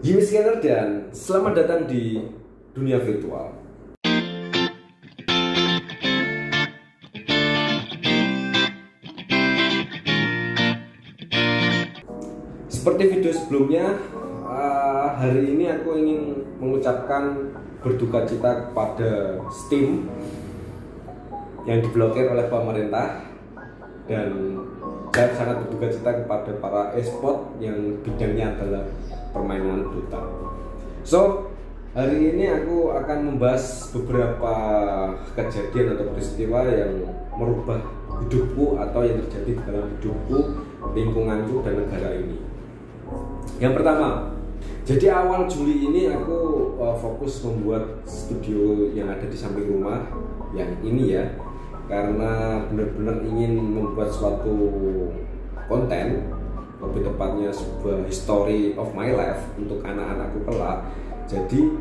Gimi Scanner dan selamat datang di dunia virtual. Seperti video sebelumnya, hari ini aku ingin mengucapkan berduka cita kepada Steam yang diblokir oleh pemerintah, dan saya sangat berduka cita kepada para e-sport yang bidangnya adalah permainan Dota. So, hari ini aku akan membahas beberapa kejadian atau peristiwa yang merubah hidupku atau yang terjadi di dalam hidupku, lingkunganku, dan negara ini. Yang pertama, jadi awal Juli ini aku fokus membuat studio yang ada di samping rumah yang ini ya, karena benar-benar ingin membuat suatu konten, lebih tepatnya sebuah history of my life untuk anak-anakku kelak. Jadi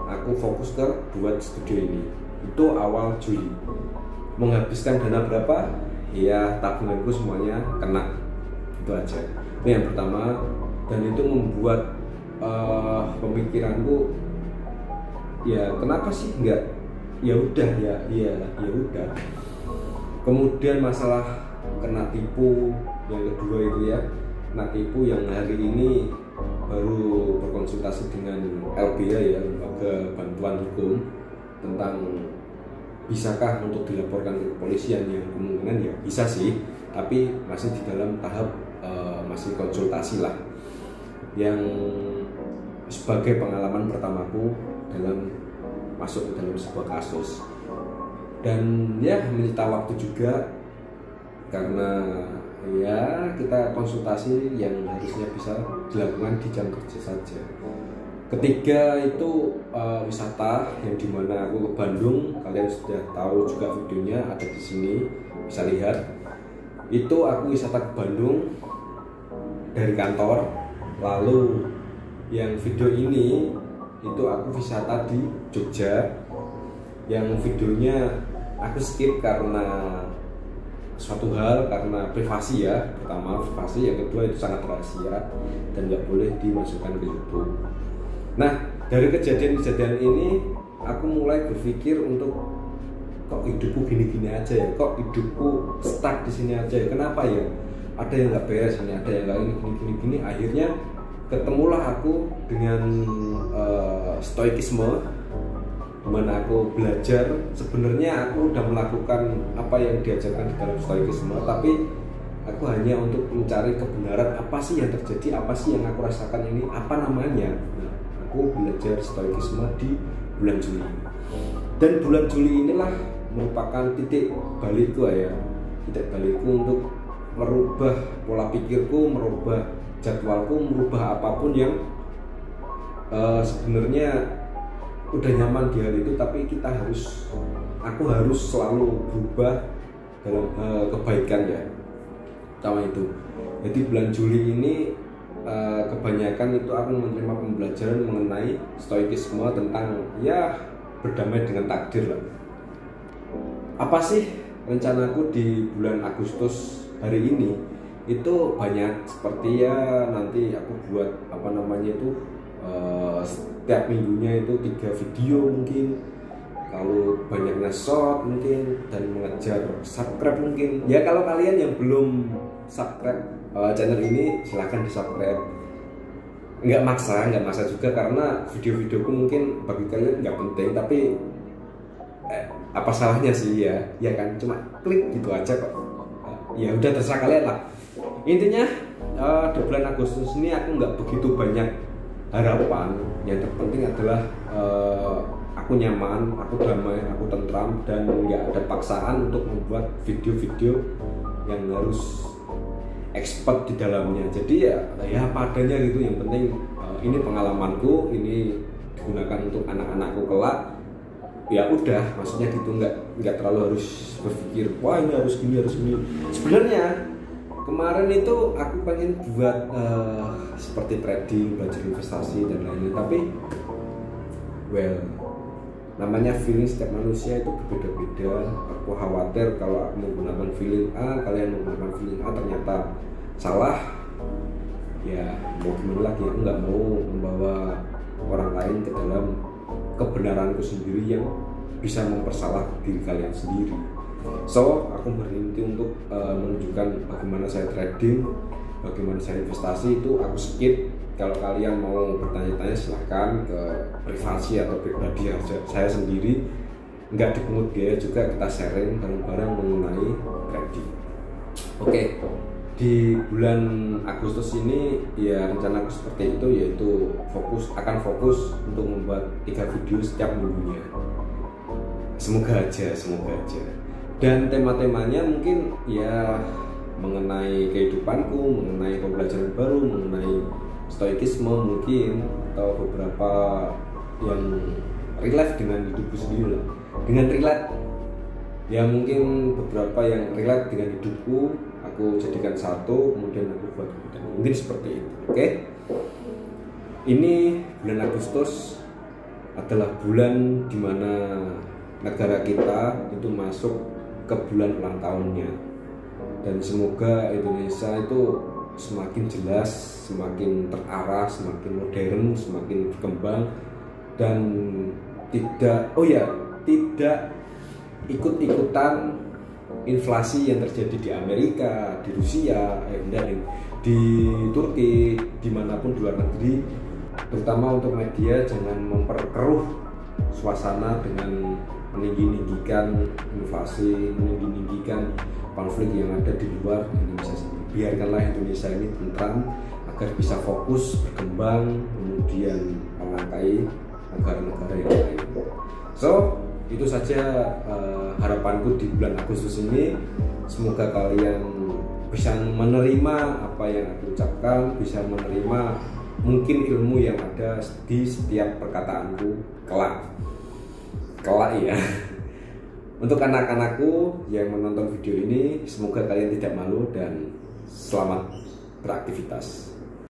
aku fokus ke buat studio ini. Itu awal Juli. Menghabiskan dana berapa? Ya tabunganku semuanya kena. Itu aja. Ini yang pertama, dan itu membuat pemikiranku, ya kenapa sih enggak, ya udah ya udah. Kemudian masalah kena tipu yang kedua itu ya, kena tipu yang hari ini baru berkonsultasi dengan LBH ya, Lembaga Bantuan Hukum, tentang bisakah untuk dilaporkan ke kepolisian. Yang kemungkinan ya bisa sih, tapi masih di dalam tahap masih konsultasi lah, yang sebagai pengalaman pertamaku dalam masuk ke dalam sebuah kasus. Dan ya menyita waktu juga, karena ya kita konsultasi yang harusnya bisa dilakukan di jam kerja saja. Ketiga itu wisata, yang dimana aku ke Bandung. Kalian sudah tahu juga videonya, ada di sini bisa lihat. Itu aku wisata ke Bandung dari kantor. Lalu yang video ini itu aku wisata di Jogja, yang videonya aku skip karena suatu hal, karena privasi ya. Pertama privasi, yang kedua itu sangat rahasia dan nggak boleh dimasukkan ke YouTube. Nah, dari kejadian-kejadian ini aku mulai berpikir untuk, kok hidupku gini-gini aja ya, kok hidupku stuck di sini aja ya, kenapa ya, ada yang nggak beres ini, ada yang nggak gini. Akhirnya ketemulah aku dengan stoikisme, dimana aku belajar. Sebenarnya aku udah melakukan apa yang diajarkan di dalam stoikisme, tapi aku hanya untuk mencari kebenaran, apa sih yang terjadi, apa sih yang aku rasakan ini, apa namanya. Nah, aku belajar stoikisme di bulan Juli, dan bulan Juli inilah merupakan titik balikku ya, titik balikku untuk merubah pola pikirku, merubah jadwalku, merubah apapun yang sebenarnya udah nyaman di hal itu, tapi aku harus selalu berubah dalam kebaikan ya. Pertama itu. Jadi bulan Juli ini kebanyakan itu aku menerima pembelajaran mengenai stoikisme, tentang ya berdamai dengan takdir lah. Apa sih rencanaku di bulan Agustus hari ini? Itu banyak, seperti ya nanti aku buat setiap minggunya itu 3 video mungkin, kalau banyaknya short mungkin, dan mengejar subscribe mungkin ya. Kalau kalian yang belum subscribe channel ini, silahkan di subscribe. Nggak maksa juga, karena video-videoku mungkin bagi kalian nggak penting, tapi apa salahnya sih ya kan, cuma klik gitu aja kok. Ya udah, terserah kalian lah. Intinya di bulan Agustus ini aku nggak begitu banyak harapan. Yang terpenting adalah aku nyaman, aku damai, aku tentram, dan nggak ada paksaan untuk membuat video-video yang harus expert di dalamnya. Jadi ya apa adanya gitu. Yang penting ini pengalamanku, ini digunakan untuk anak-anakku kelak. Ya udah, maksudnya gitu, nggak terlalu harus berpikir wah ini harus gini. Sebenarnya kemarin itu aku pengen buat seperti trading, belajar investasi dan lain-lain, tapi namanya feeling setiap manusia itu berbeda-beda. Aku khawatir kalau aku menggunakan feeling A, kalian menggunakan feeling A ternyata salah. Ya mau gimana lagi, aku nggak mau membawa lain ke dalam kebenaranku sendiri yang bisa mempersalah diri kalian sendiri. So, aku berhenti untuk menunjukkan bagaimana saya trading, bagaimana saya investasi, itu aku skip. Kalau kalian mau bertanya-tanya silahkan ke privasi atau pribadi saya sendiri, nggak dipungut biaya juga, kita sharing bareng-bareng mengenai trading. Oke, di bulan Agustus ini ya rencanaku seperti itu, yaitu akan fokus untuk membuat 3 video setiap minggunya. Semoga aja. Dan tema-temanya mungkin ya mengenai kehidupanku, mengenai pembelajaran baru, mengenai stoikisme mungkin, atau beberapa yang relate dengan hidupku sendiri lah. Dengan relate ya mungkin beberapa yang relate dengan hidupku aku jadikan satu, kemudian aku buat konten, mungkin seperti itu. Oke? Ini bulan Agustus adalah bulan dimana negara kita itu masuk ke bulan ulang tahunnya, dan semoga Indonesia itu semakin jelas, semakin terarah, semakin modern, semakin berkembang, dan tidak ikut-ikutan inflasi yang terjadi di Amerika, di Rusia, dan di Turki, dimanapun di luar negeri. Terutama untuk media, jangan memperkeruh suasana dengan meninggi-ninggikan invasi, meninggi-ninggikan konflik yang ada di luar Indonesia sendiri. Biarkanlah Indonesia ini tentram agar bisa fokus berkembang, kemudian melangkai negara-negara yang lain. So, itu saja harapanku di bulan Agustus ini. Semoga kalian bisa menerima apa yang aku ucapkan, bisa menerima mungkin ilmu yang ada di setiap perkataanku kelak ya. Untuk anak-anakku yang menonton video ini, semoga kalian tidak malu dan selamat beraktivitas.